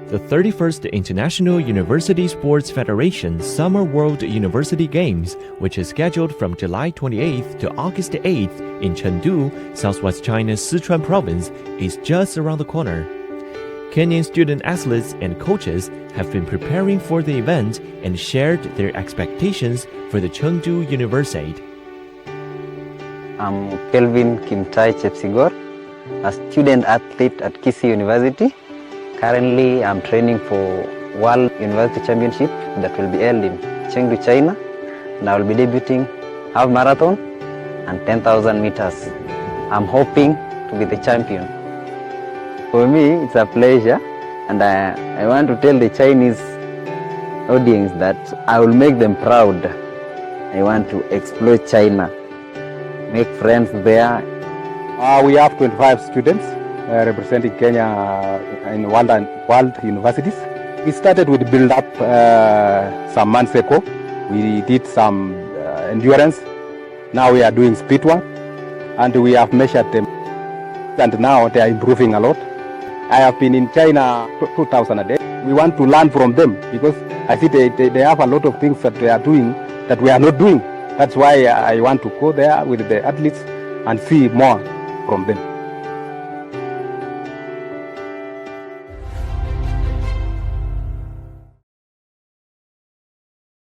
The 31st International University Sports Federation Summer World University Games, which is scheduled from July 28th to August 8th in Chengdu, southwest China's Sichuan province, is just around the corner. Kenyan student athletes and coaches have been preparing for the event and shared their expectations for the Chengdu Universiade. I'm Kelvin Kimtai Chepsigor, a student athlete at Kisii University. Currently, I'm training for World University Championship that will be held in Chengdu, China. And I will be debuting half marathon and 10,000 meters. I'm hoping to be the champion. For me, it's a pleasure, and I want to tell the Chinese audience that I will make them proud. I want to explore China, make friends there. We have 25 students representing Kenya in world universities. We started with build up some months ago. We did some endurance. Now we are doing speed work, and we have measured them, and now they are improving a lot. I have been in China 2,000 a day. We want to learn from them because I see they have a lot of things that they are doing that we are not doing. That's why I want to go there with the athletes and see more from them.